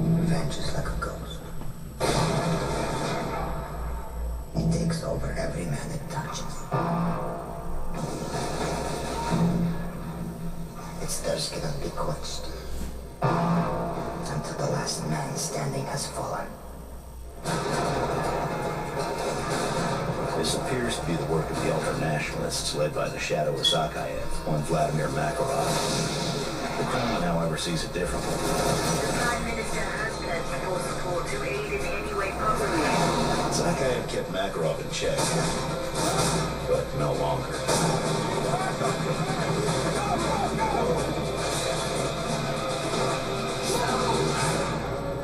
Vanishes like a ghost. It takes over every man it touches. Its thirst cannot be quenched until the last man standing has fallen. This appears to be the work of the ultra-nationalists led by the shadow of Zakayev, one Vladimir Makarov. The Kremlin, however, sees it differently. The Prime Minister has pledged for support to aid in any way possible. Zakayev kept Makarov in check, but no longer.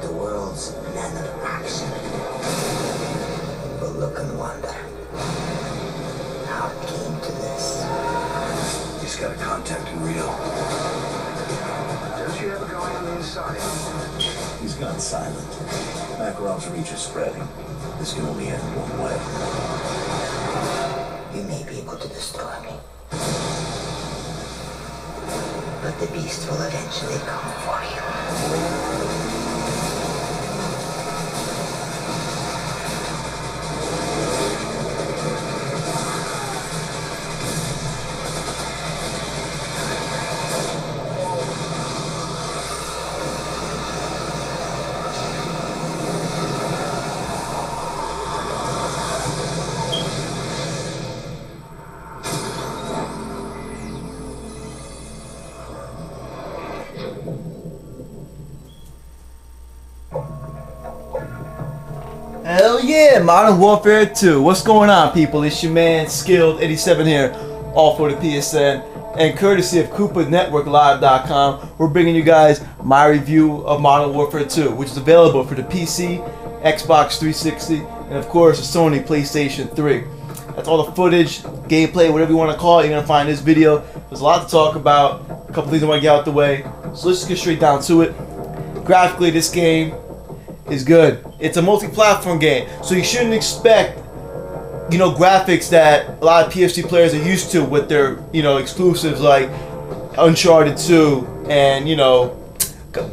The world's men of action will look and wonder how it came to this. He's got a contact in Rio. Does she have a going on the inside? He's gone silent. Makarov's reach is spreading. This can only end one way. You may be able to destroy me, but the beast will eventually come for you. Hell yeah, Modern Warfare 2. What's going on, people? It's your man, Skilled87 here, all for the PSN. And courtesy of KoopaNetworkLive.com, we're bringing you guys my review of Modern Warfare 2, which is available for the PC, Xbox 360, and of course the Sony PlayStation 3. That's all the footage, gameplay, whatever you want to call it, you're going to find in this video. There's a lot to talk about, a couple things I want to get out the way. So let's just get straight down to it. Graphically, this game is good. It's a multi-platform game, so you shouldn't expect, graphics that a lot of PSP players are used to with their, exclusives like Uncharted 2 and,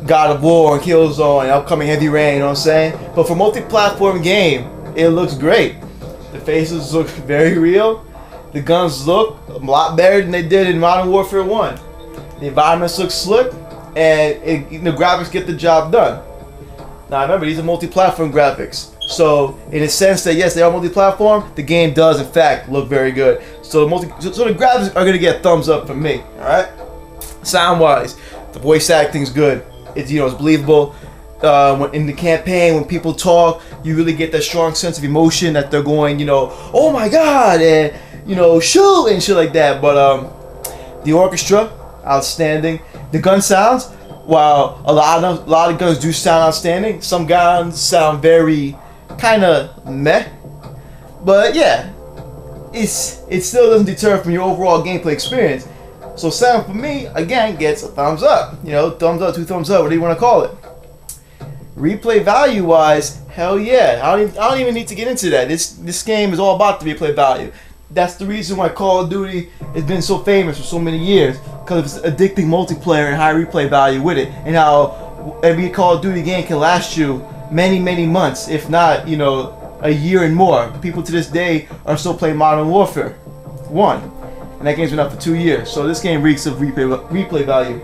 God of War and Killzone and upcoming Heavy Rain, you know what I'm saying? But for a multi-platform game, it looks great. The faces look very real. The guns look a lot better than they did in Modern Warfare 1. The environments look slick, and the graphics get the job done. Now remember, these are multi-platform graphics. So in a sense that yes, they are multi-platform, the game does in fact look very good. So the graphics are gonna get a thumbs up from me. All right. Sound-wise, the voice acting's good. It's it's believable. In the campaign, when people talk, you really get that strong sense of emotion that they're going, oh my god, and shoot and shit like that. But the orchestra, outstanding. The gun sounds. While a lot of guns do sound outstanding, some guns sound very kind of meh. But yeah, it still doesn't deter from your overall gameplay experience. So sound for me again gets a thumbs up. Thumbs up, 2 thumbs up, whatever you want to call it. Replay value wise, hell yeah. I don't even need to get into that. This game is all about the replay value. That's the reason why Call of Duty has been so famous for so many years, because of its addicting multiplayer and high replay value with it, and how every Call of Duty game can last you many, many months, if not, a year and more. People to this day are still playing Modern Warfare 1, and that game's been out for 2 years, so this game reeks of replay value.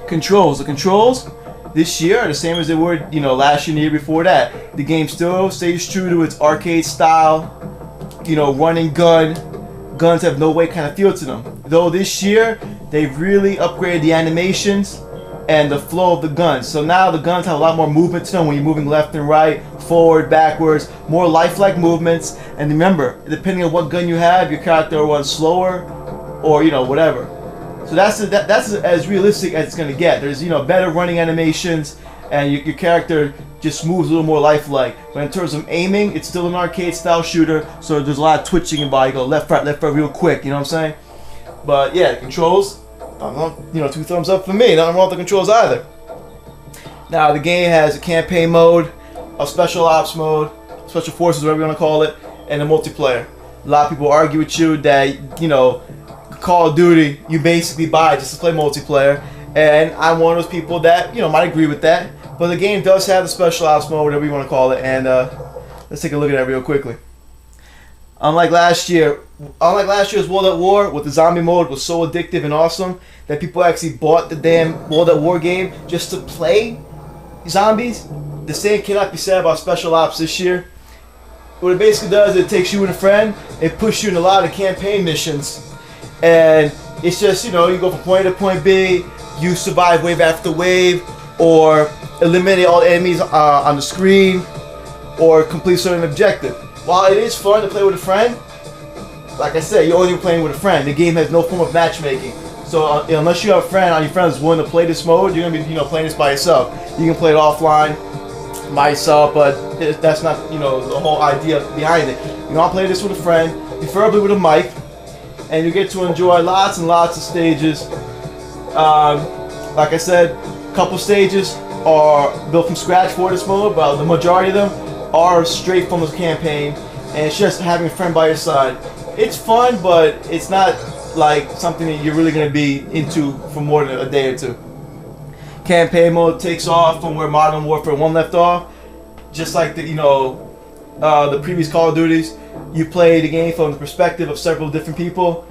Controls. The controls this year are the same as they were, last year and the year before that. The game still stays true to its arcade style, running gun. Guns have no way kind of feel to them. Though this year, they've really upgraded the animations and the flow of the guns. So now the guns have a lot more movement to them when you're moving left and right, forward, backwards, more lifelike movements. And remember, depending on what gun you have, your character will run slower or, whatever. So that's as realistic as it's going to get. There's, better running animations, and your character just moves a little more lifelike. But in terms of aiming, it's still an arcade style shooter, so there's a lot of twitching involved. You go left, right real quick, you know what I'm saying? But yeah, controls, 2 thumbs up for me. Nothing wrong with the controls either. Now the game has a campaign mode, a special ops mode, special forces, whatever you want to call it, and a multiplayer. A lot of people argue with you that, Call of Duty, you basically buy just to play multiplayer. And I'm one of those people that, might agree with that. But the game does have the special ops mode, whatever you want to call it, and let's take a look at that real quickly. Unlike last year's World at War, with the zombie mode was so addictive and awesome that people actually bought the damn World at War game just to play zombies. The same cannot be said about special ops this year. What it basically does, it takes you and a friend, it pushes you in a lot of campaign missions, and it's just, you know, you go from point A to point B, you survive wave after wave, or eliminate all the enemies on the screen, or complete certain objective. While it is fun to play with a friend, like I said, you're only playing with a friend. The game has no form of matchmaking. So unless you have a friend on your friends willing to play this mode, you're gonna be, you know, playing this by yourself. You can play it offline by yourself, but that's not, you know, the whole idea behind it. You want to play this with a friend, preferably with a mic, and you get to enjoy lots and lots of stages. Like I said, a couple stages are built from scratch for this mode, but the majority of them are straight from the campaign, and it's just having a friend by your side. It's fun, but it's not like something that you're really going to be into for more than a day or two. Campaign mode takes off from where Modern Warfare 1 left off, just like the, you know, the previous Call of Duties. You play the game from the perspective of several different people.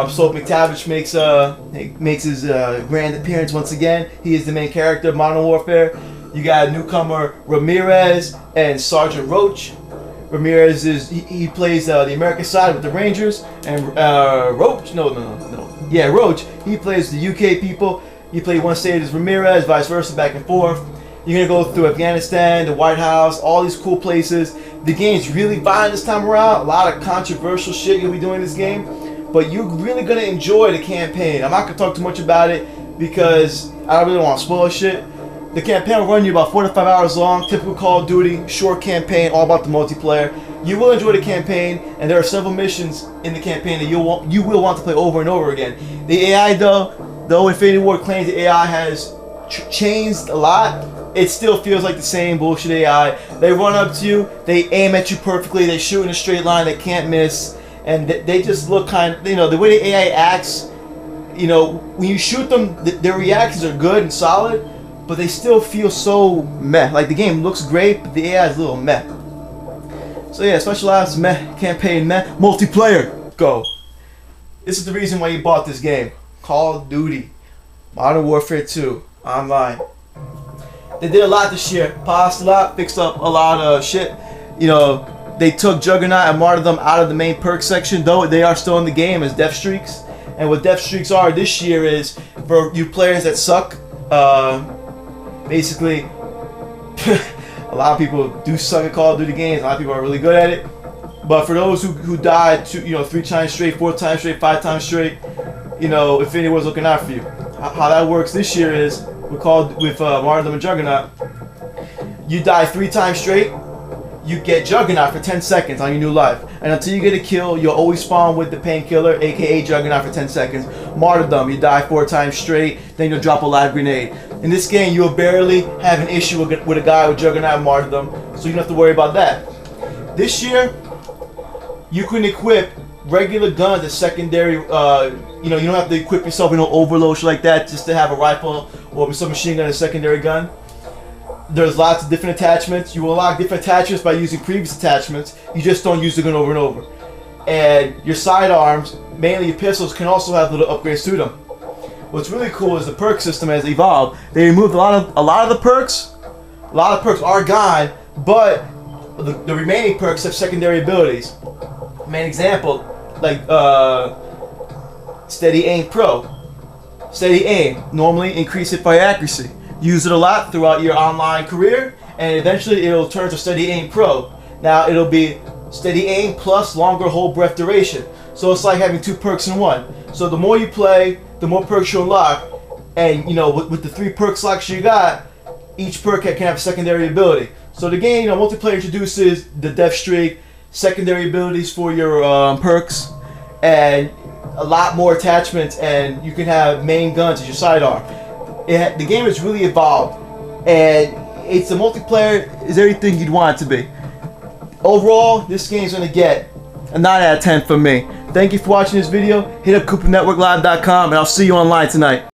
Slope McTavish makes his grand appearance once again. He is the main character of Modern Warfare. You got newcomer Ramirez and Sergeant Roach. Ramirez he plays the American side with the Rangers, and Roach, Roach, he plays the UK people. You play one stage as Ramirez, vice versa, back and forth. You're gonna go through Afghanistan, the White House, all these cool places. The game's really violent this time around. A lot of controversial shit you'll be doing in this game, but you're really gonna enjoy the campaign. I'm not gonna talk too much about it because I don't really want to spoil shit. The campaign will run you about 4 to 5 hours long. Typical Call of Duty, short campaign, all about the multiplayer. You will enjoy the campaign, and there are several missions in the campaign that you will want to play over and over again. The AI, though Infinityward claims the AI has changed a lot, it still feels like the same bullshit AI. They run up to you, they aim at you perfectly, they shoot in a straight line, they can't miss, and they just look kind of, you know, the way the AI acts, you know, when you shoot them, their reactions are good and solid, but they still feel so meh. Like, the game looks great, but the AI is a little meh. So yeah, special ops meh, campaign meh, multiplayer go. This is the reason why you bought this game. Call of Duty, Modern Warfare 2, online. They did a lot this year, paused a lot, fixed up a lot of shit. You know, they took Juggernaut and Martyrdom out of the main perk section, though they are still in the game as death streaks. And what death streaks are this year is, for you players that suck, basically, a lot of people do suck at Call of Duty games. A lot of people are really good at it. But for those who died 3 times straight, 4 times straight, 5 times straight, you know, Infinityward's looking out for you. How that works this year is, with Martyrdom and Juggernaut, you die 3 times straight, you get Juggernaut for 10 seconds on your new life. And until you get a kill, you'll always spawn with the painkiller, aka Juggernaut, for 10 seconds. Martyrdom, you die 4 times straight, then you'll drop a live grenade. In this game, you'll barely have an issue with a guy with Juggernaut and Martyrdom, so you don't have to worry about that. This year, you can equip regular guns as secondary. You don't have to equip yourself in no overload shit like that just to have a rifle or some machine gun as a secondary gun. There's lots of different attachments. You will unlock different attachments by using previous attachments. You just don't use the gun over and over. And your sidearms, mainly your pistols, can also have little upgrades to them. What's really cool is the perk system has evolved. They removed a lot of the perks. A lot of perks are gone, but the remaining perks have secondary abilities. Main example, like Steady Aim Pro. Steady Aim, normally increase it by accuracy. Use it a lot throughout your online career, and eventually it'll turn to Steady Aim Pro. Now it'll be Steady Aim plus longer hold breath duration. So it's like having 2 perks in one. So the more you play, the more perks you unlock, and you know, with the 3 perk slots you got, each perk can have a secondary ability. So the game, multiplayer introduces the death streak, secondary abilities for your perks, and a lot more attachments, and you can have main guns as your sidearm. The game has really evolved, and it's a multiplayer is everything you'd want it to be. Overall, this game's gonna get a 9 out of 10 from me. Thank you for watching this video. Hit up CooperNetworkLive.com, and I'll see you online tonight.